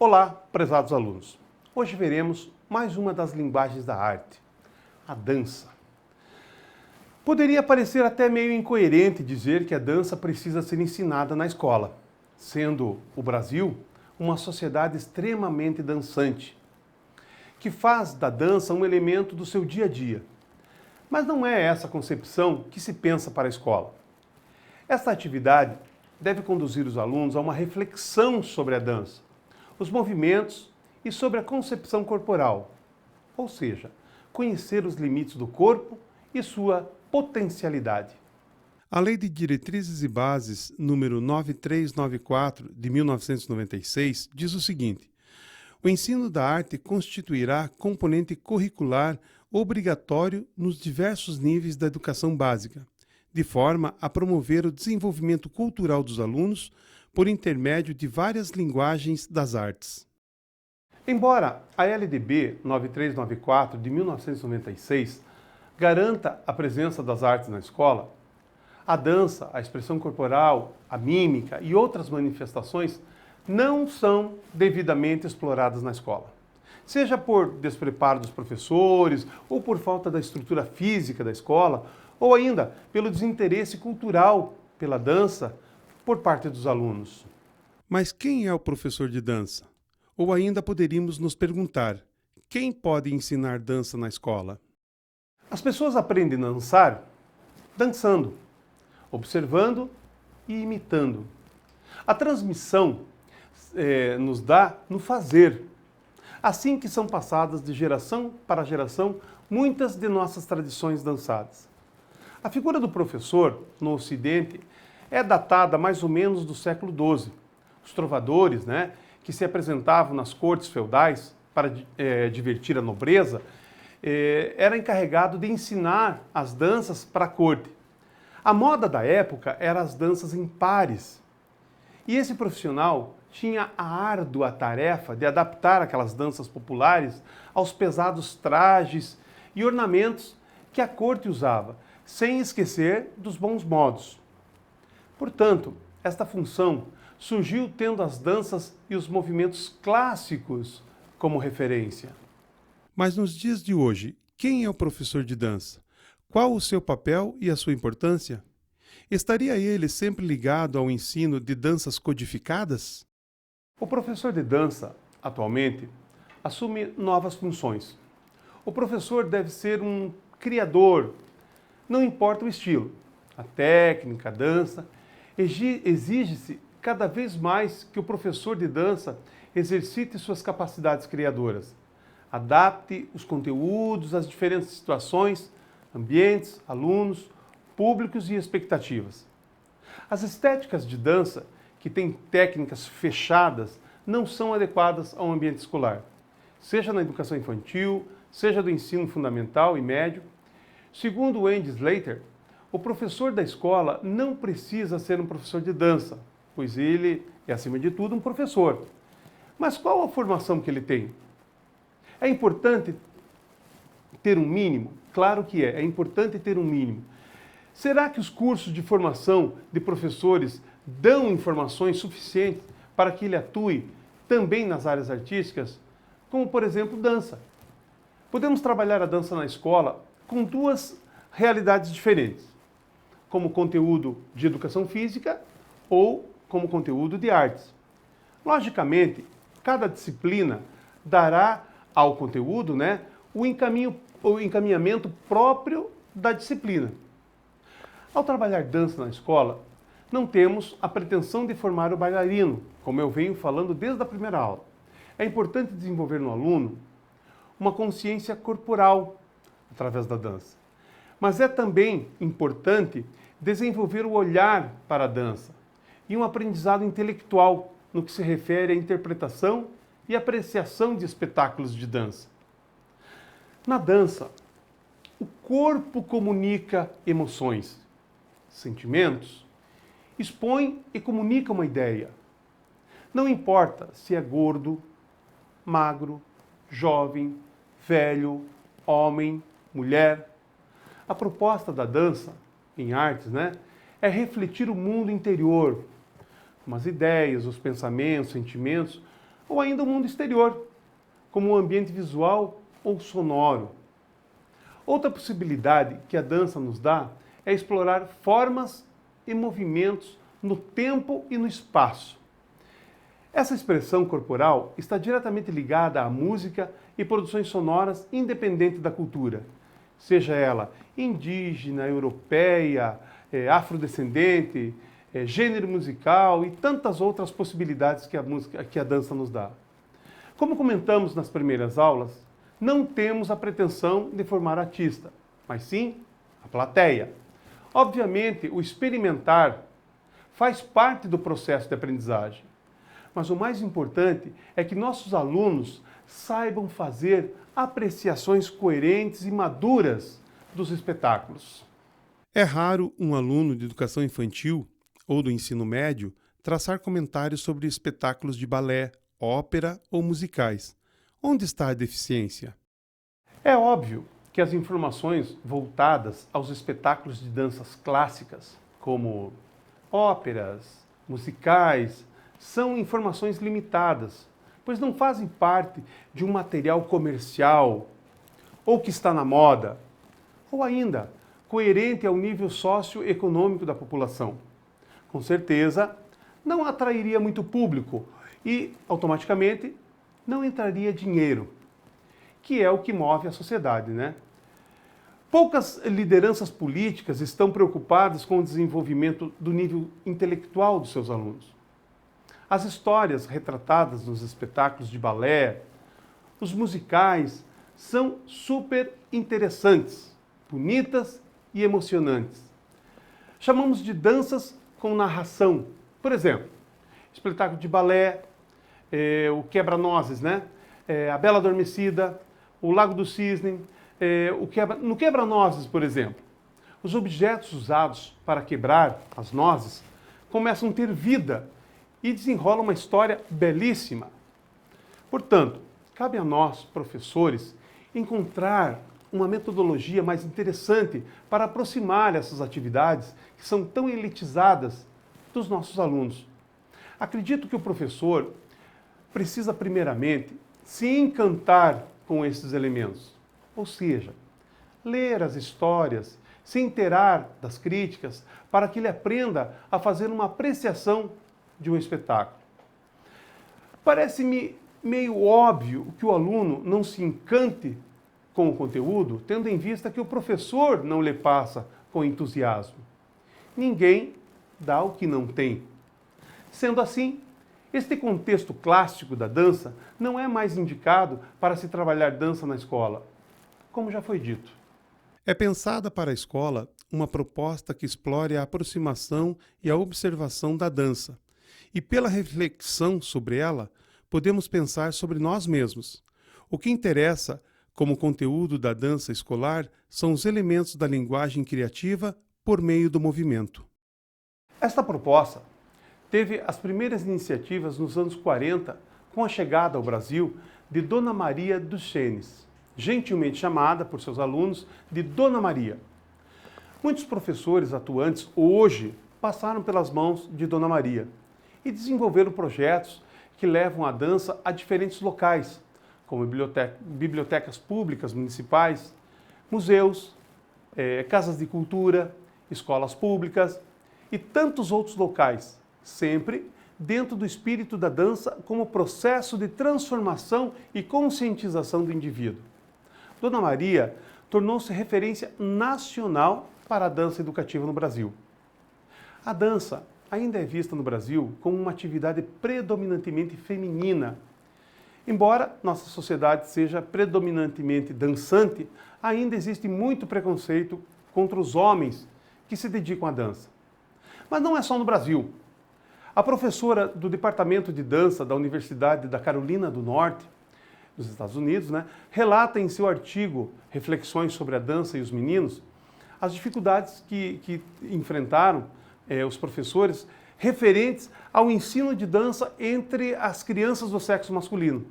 Olá, prezados alunos. Hoje veremos mais uma das linguagens da arte, a dança. Poderia parecer até meio incoerente dizer que a dança precisa ser ensinada na escola, sendo o Brasil uma sociedade extremamente dançante, que faz da dança um elemento do seu dia a dia. Mas não é essa a concepção que se pensa para a escola. Esta atividade deve conduzir os alunos a uma reflexão sobre a dança, os movimentos e sobre a concepção corporal, ou seja, conhecer os limites do corpo e sua potencialidade. A Lei de Diretrizes e Bases, número 9394, de 1996, diz o seguinte: o ensino da arte constituirá componente curricular obrigatório nos diversos níveis da educação básica, de forma a promover o desenvolvimento cultural dos alunos por intermédio de várias linguagens das artes. Embora a LDB 9394 de 1996 garanta a presença das artes na escola, a dança, a expressão corporal, a mímica e outras manifestações não são devidamente exploradas na escola. Seja por despreparo dos professores, ou por falta da estrutura física da escola, ou ainda pelo desinteresse cultural pela dança por parte dos alunos. Mas quem é o professor de dança? Ou ainda poderíamos nos perguntar: quem pode ensinar dança na escola? As pessoas aprendem a dançar dançando, observando e imitando. A transmissão nos dá no fazer. Assim que são passadas de geração para geração muitas de nossas tradições dançadas. A figura do professor, no Ocidente, é datada mais ou menos do século XII. Os trovadores, que se apresentavam nas cortes feudais para divertir a nobreza, era encarregado de ensinar as danças para a corte. A moda da época era as danças em pares. E esse profissional tinha a árdua tarefa de adaptar aquelas danças populares aos pesados trajes e ornamentos que a corte usava, sem esquecer dos bons modos. Portanto, esta função surgiu tendo as danças e os movimentos clássicos como referência. Mas nos dias de hoje, quem é o professor de dança? Qual o seu papel e a sua importância? Estaria ele sempre ligado ao ensino de danças codificadas? O professor de dança, atualmente, assume novas funções. O professor deve ser um criador, não importa o estilo. A técnica, a dança, exige-se cada vez mais que o professor de dança exercite suas capacidades criadoras. Adapte os conteúdos às diferentes situações, ambientes, alunos, públicos e expectativas. As estéticas de dança, que têm técnicas fechadas, não são adequadas ao ambiente escolar, seja na educação infantil, seja do ensino fundamental e médio. Segundo Andy Slater, o professor da escola não precisa ser um professor de dança, pois ele é, acima de tudo, um professor. Mas qual a formação que ele tem? É importante ter um mínimo? Claro que é importante ter um mínimo. Será que os cursos de formação de professores dão informações suficientes para que ele atue também nas áreas artísticas, como, por exemplo, dança? Podemos trabalhar a dança na escola com duas realidades diferentes, como conteúdo de educação física ou como conteúdo de artes. Logicamente, cada disciplina dará ao conteúdo o encaminhamento próprio da disciplina. Ao trabalhar dança na escola, não temos a pretensão de formar o bailarino, como eu venho falando desde a primeira aula. É importante desenvolver no aluno uma consciência corporal através da dança. Mas é também importante desenvolver o olhar para a dança e um aprendizado intelectual no que se refere à interpretação e apreciação de espetáculos de dança. Na dança, o corpo comunica emoções, sentimentos, expõe e comunica uma ideia. Não importa se é gordo, magro, jovem, velho, homem, mulher. A proposta da dança em artes, é refletir o mundo interior, como as ideias, os pensamentos, sentimentos, ou ainda o mundo exterior, como um ambiente visual ou sonoro. Outra possibilidade que a dança nos dá é explorar formas e movimentos no tempo e no espaço. Essa expressão corporal está diretamente ligada à música e produções sonoras independente da cultura, seja ela indígena, europeia, afrodescendente, gênero musical e tantas outras possibilidades que a dança nos dá. Como comentamos nas primeiras aulas, não temos a pretensão de formar artista, mas sim a plateia. Obviamente, o experimentar faz parte do processo de aprendizagem, mas o mais importante é que nossos alunos saibam fazer apreciações coerentes e maduras dos espetáculos. É raro um aluno de educação infantil ou do ensino médio traçar comentários sobre espetáculos de balé, ópera ou musicais. Onde está a deficiência? É óbvio que as informações voltadas aos espetáculos de danças clássicas, como óperas, musicais, são informações limitadas, pois não fazem parte de um material comercial ou que está na moda, ou ainda coerente ao nível socioeconômico da população. Com certeza, não atrairia muito público e, automaticamente, não entraria dinheiro, que é o que move a sociedade, né? Poucas lideranças políticas estão preocupadas com o desenvolvimento do nível intelectual dos seus alunos. As histórias retratadas nos espetáculos de balé, os musicais, são super interessantes, bonitas e emocionantes. Chamamos de danças com narração. Por exemplo, espetáculo de balé, o Quebra-Nozes, né? A Bela Adormecida, o Lago do Cisne, no Quebra-Nozes, por exemplo. Os objetos usados para quebrar as nozes começam a ter vida e desenrolam uma história belíssima. Portanto, cabe a nós, professores, encontrar uma metodologia mais interessante para aproximar essas atividades que são tão elitizadas dos nossos alunos. Acredito que o professor precisa, primeiramente, se encantar com esses elementos, ou seja, ler as histórias, se inteirar das críticas, para que ele aprenda a fazer uma apreciação de um espetáculo. Parece-me meio óbvio que o aluno não se encante com o conteúdo, tendo em vista que o professor não lhe passa com entusiasmo. Ninguém dá o que não tem. Sendo assim, este contexto clássico da dança não é mais indicado para se trabalhar dança na escola, como já foi dito. É pensada para a escola uma proposta que explore a aproximação e a observação da dança. E pela reflexão sobre ela, podemos pensar sobre nós mesmos. O que interessa como conteúdo da dança escolar são os elementos da linguagem criativa por meio do movimento. Esta proposta teve as primeiras iniciativas nos anos 40, com a chegada ao Brasil de Dona Maria Duchenes, gentilmente chamada por seus alunos de Dona Maria. Muitos professores atuantes hoje passaram pelas mãos de Dona Maria e desenvolveram projetos que levam a dança a diferentes locais, como bibliotecas públicas municipais, museus, casas de cultura, escolas públicas e tantos outros locais, sempre dentro do espírito da dança como processo de transformação e conscientização do indivíduo. Dona Maria tornou-se referência nacional para a dança educativa no Brasil. A dança ainda é vista no Brasil como uma atividade predominantemente feminina. Embora nossa sociedade seja predominantemente dançante, ainda existe muito preconceito contra os homens que se dedicam à dança. Mas não é só no Brasil. A professora do Departamento de Dança da Universidade da Carolina do Norte, nos Estados Unidos, relata em seu artigo Reflexões sobre a Dança e os Meninos as dificuldades que enfrentaram os professores referentes ao ensino de dança entre as crianças do sexo masculino.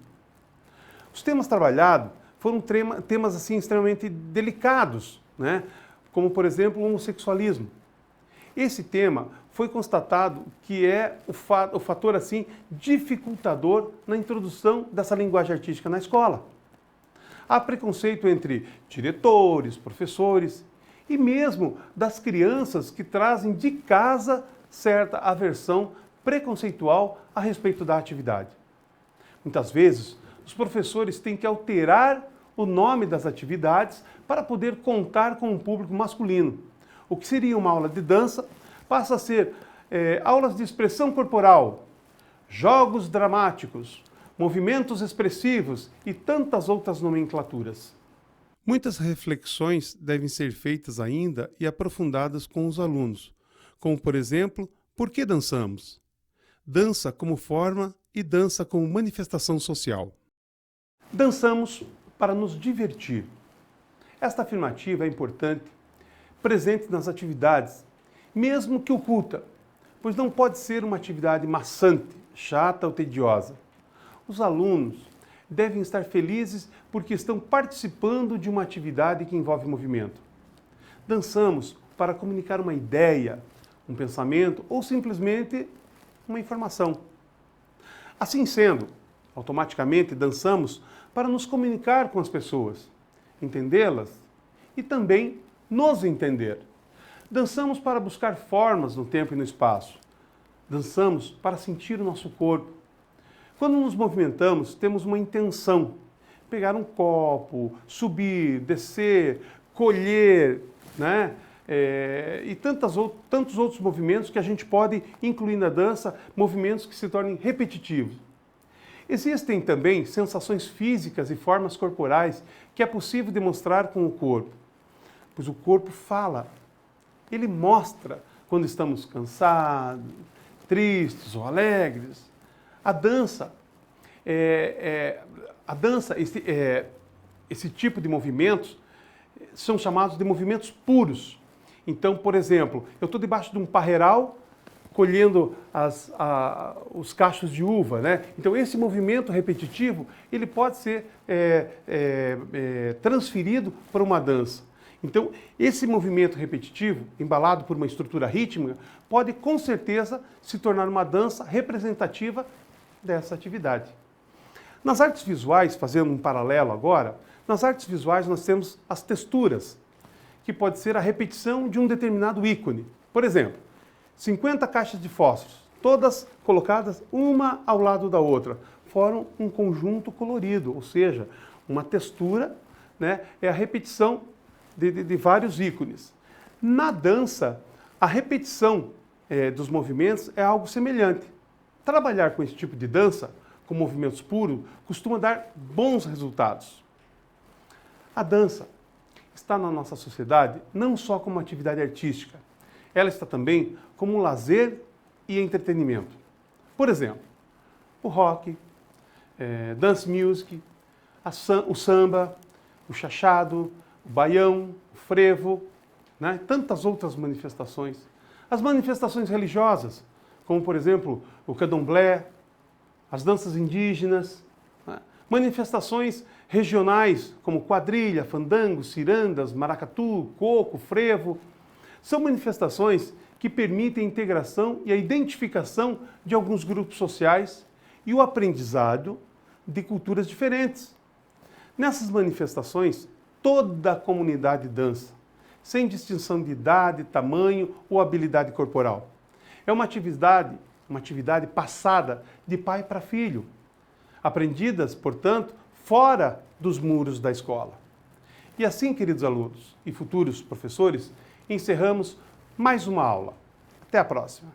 Os temas trabalhados foram temas assim extremamente delicados, como por exemplo o homossexualismo. Esse tema foi constatado que é o fator assim dificultador na introdução dessa linguagem artística na escola. Há preconceito entre diretores, professores e mesmo das crianças que trazem de casa certa aversão preconceitual a respeito da atividade. Muitas vezes, os professores têm que alterar o nome das atividades para poder contar com um público masculino. O que seria uma aula de dança passa a ser aulas de expressão corporal, jogos dramáticos, movimentos expressivos e tantas outras nomenclaturas. Muitas reflexões devem ser feitas ainda e aprofundadas com os alunos, como, por exemplo, por que dançamos? Dança como forma e dança como manifestação social. Dançamos para nos divertir. Esta afirmativa é importante, presente nas atividades, mesmo que oculta, pois não pode ser uma atividade maçante, chata ou tediosa. Os alunos devem estar felizes porque estão participando de uma atividade que envolve movimento. Dançamos para comunicar uma ideia, um pensamento ou simplesmente uma informação. Assim sendo, automaticamente dançamos para nos comunicar com as pessoas, entendê-las e também nos entender. Dançamos para buscar formas no tempo e no espaço. Dançamos para sentir o nosso corpo. Quando nos movimentamos, temos uma intenção. Pegar um copo, subir, descer, colher, né? E tantos outros movimentos que a gente pode incluir na dança, movimentos que se tornem repetitivos. Existem também sensações físicas e formas corporais que é possível demonstrar com o corpo, pois o corpo fala, ele mostra quando estamos cansados, tristes ou alegres. A dança, esse tipo de movimentos são chamados de movimentos puros. Então, por exemplo, eu estou debaixo de um parreiral colhendo os cachos de uva, né? Então, esse movimento repetitivo, ele pode ser transferido para uma dança. Então, esse movimento repetitivo, embalado por uma estrutura rítmica, pode com certeza se tornar uma dança representativa dessa atividade. Nas artes visuais, fazendo um paralelo agora, nas artes visuais nós temos as texturas, que pode ser a repetição de um determinado ícone. Por exemplo, 50 caixas de fósforos, todas colocadas uma ao lado da outra, formam um conjunto colorido, ou seja, uma textura, né, é a repetição de vários ícones. Na dança, a repetição dos movimentos é algo semelhante. Trabalhar com esse tipo de dança, com movimentos puros, costuma dar bons resultados. A dança está na nossa sociedade não só como uma atividade artística, ela está também como um lazer e entretenimento. Por exemplo, o rock, dance music, o samba, o chachado, o baião, o frevo, né? Tantas outras manifestações. As manifestações religiosas, como por exemplo o candomblé, as danças indígenas, né? Manifestações regionais como quadrilha, fandango, cirandas, maracatu, coco, frevo, são manifestações que permitem a integração e a identificação de alguns grupos sociais e o aprendizado de culturas diferentes. Nessas manifestações, toda a comunidade dança, sem distinção de idade, tamanho ou habilidade corporal. É uma atividade passada de pai para filho, aprendidas, portanto, fora dos muros da escola. E assim, queridos alunos e futuros professores, encerramos mais uma aula. Até a próxima!